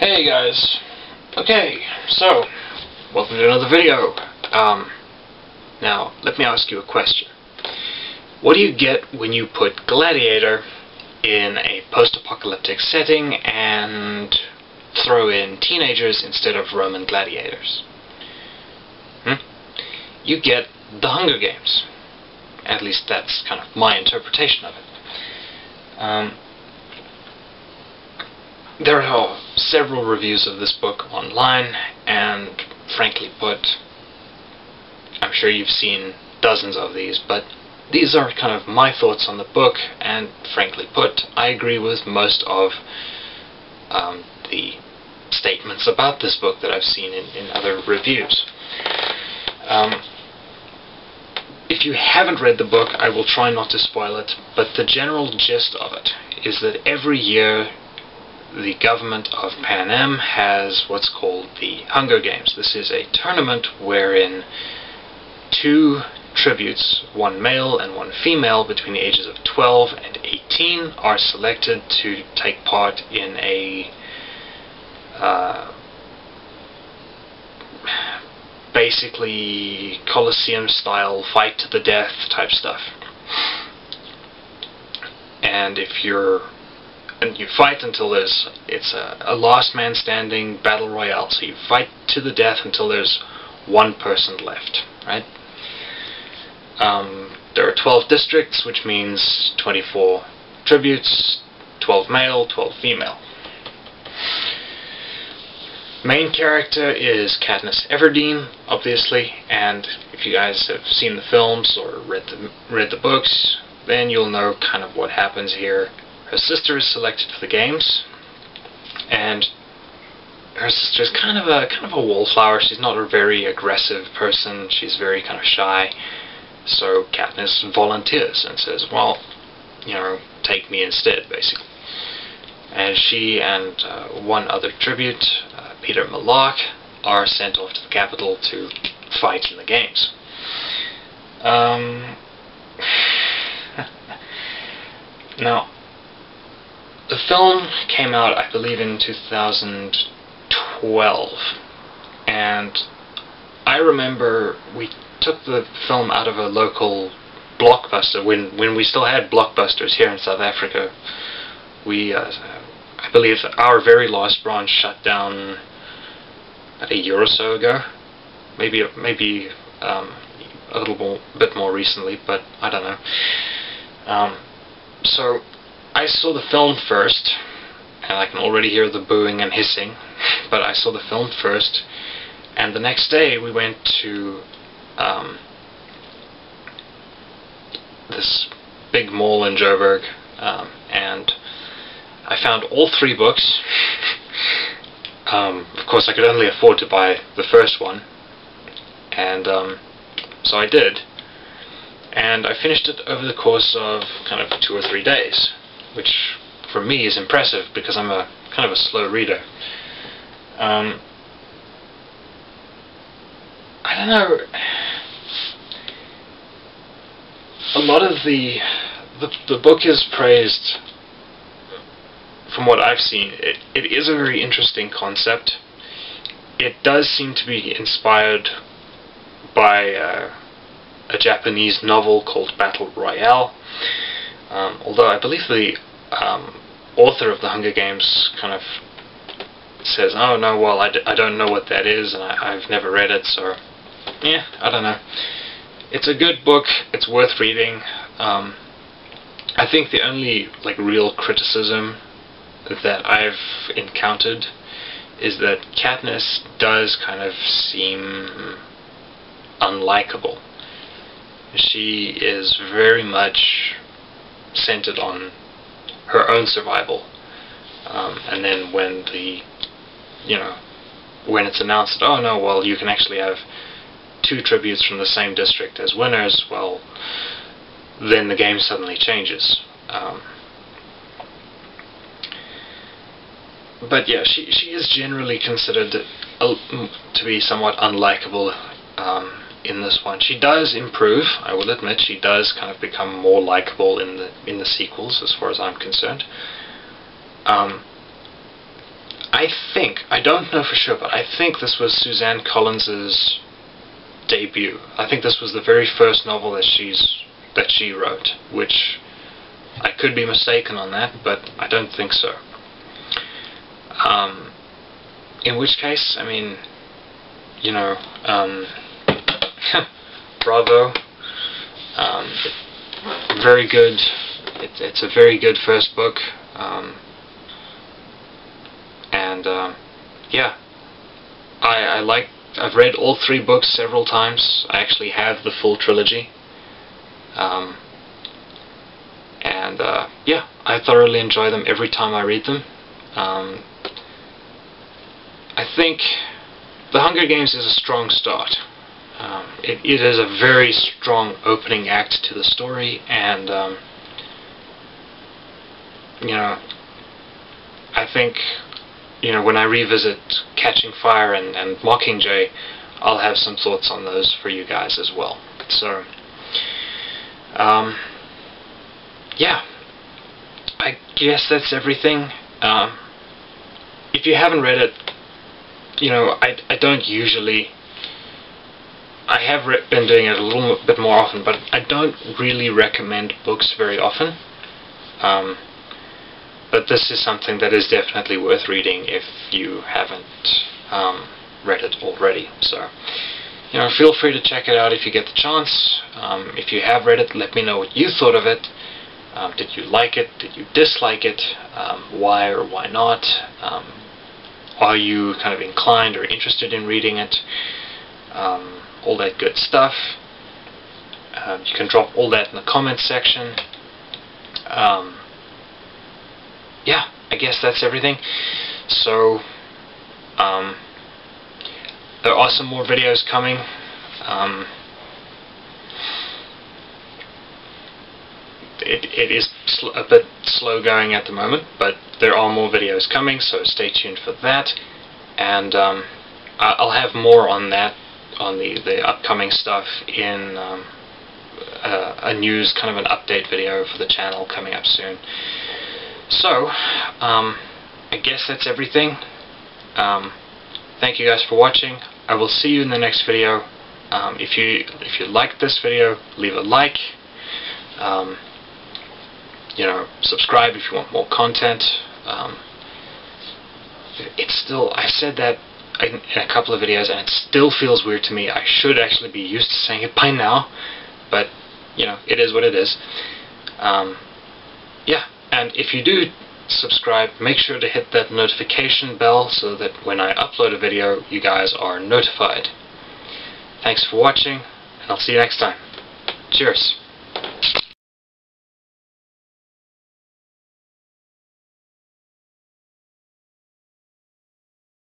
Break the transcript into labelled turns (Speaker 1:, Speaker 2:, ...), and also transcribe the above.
Speaker 1: Hey guys. Okay, so welcome to another video. Now let me ask you a question. What do you get when you put Gladiator in a post-apocalyptic setting and throw in teenagers instead of Roman gladiators? You get the Hunger Games. At least that's kind of my interpretation of it. There are several reviews of this book online, and frankly put, I'm sure you've seen dozens of these, but these are kind of my thoughts on the book, and frankly put, I agree with most of the statements about this book that I've seen in other reviews. If you haven't read the book, I will try not to spoil it, but the general gist of it is that every year the government of Pan Am has what's called the Hunger Games. This is a tournament wherein two tributes, one male and one female, between the ages of 12 and 18, are selected to take part in a basically Colosseum-style fight to the death type stuff. And you fight until it's a last man standing battle royale, so you fight to the death until there's one person left, right? There are 12 districts, which means 24 tributes, 12 male, 12 female. Main character is Katniss Everdeen, obviously, and if you guys have seen the films or read the books, then you'll know kind of what happens here. Her sister is selected for the games, and her sister's kind of a wallflower. She's not a very aggressive person. She's very kind of shy. So Katniss volunteers and says, "Well, you know, take me instead," basically. And she and one other tribute, Peter Millark, are sent off to the capital to fight in the games. Now, the film came out, I believe, in 2012, and I remember we took the film out of a local Blockbuster when we still had Blockbusters here in South Africa. We, I believe, our very last branch shut down a year or so ago, maybe a little bit more recently, but I don't know. So I saw the film first, and I can already hear the booing and hissing, but I saw the film first, and the next day we went to this big mall in Joburg, and I found all three books. Of course, I could only afford to buy the first one, and so I did, and I finished it over the course of kind of 2 or 3 days, which for me is impressive because I'm a kind of a slow reader. I don't know. A lot of the book is praised. From what I've seen, it is a very interesting concept. It does seem to be inspired by a Japanese novel called Battle Royale. Although I believe the author of the Hunger Games kind of says, "Oh no, well I don't know what that is, and I've never read it, so yeah, I don't know." It's a good book. It's worth reading. I think the only real criticism that I've encountered is that Katniss does kind of seem unlikable. She is very much centered on her own survival, and then when when it's announced that, oh no, well you can actually have 2 tributes from the same district as winners, well then the game suddenly changes. But yeah, she is generally considered to be somewhat unlikable in this one. She does improve, I will admit. She does kind of become more likable in the sequels, as far as I'm concerned. I don't know for sure, but I think this was Suzanne Collins's debut. I think this was the very first novel that she wrote, which I could be mistaken on that, but I don't think so. In which case, I mean, you know, bravo. Very good. It's a very good first book. Yeah, I've read all 3 books several times. I actually have the full trilogy. Yeah, I thoroughly enjoy them every time I read them. I think The Hunger Games is a strong start. It is a very strong opening act to the story, and you know, I think, you know, when I revisit Catching Fire and Mockingjay, I'll have some thoughts on those for you guys as well. So, yeah, I guess that's everything. If you haven't read it, you know, I don't usually... I have been doing it a little bit more often, but I don't really recommend books very often. But this is something that is definitely worth reading if you haven't read it already. So, you know, feel free to check it out if you get the chance. If you have read it, let me know what you thought of it. Did you like it? Did you dislike it? Why or why not? Are you kind of inclined or interested in reading it? All that good stuff. You can drop all that in the comments section. Yeah, I guess that's everything. So, there are some more videos coming. It is a bit slow going at the moment, but there are more videos coming, so stay tuned for that. And I'll have more on that, on the upcoming stuff, in a news, kind of an update video for the channel coming up soon. So, I guess that's everything. Thank you guys for watching. I will see you in the next video. If you liked this video, leave a like. You know, subscribe if you want more content. It's still, I've said that in a couple of videos, and it still feels weird to me. I should actually be used to saying it by now, but you know, it is what it is. Yeah, and if you do subscribe, make sure to hit that notification bell so that when I upload a video, you guys are notified. Thanks for watching, and I'll see you next time. Cheers.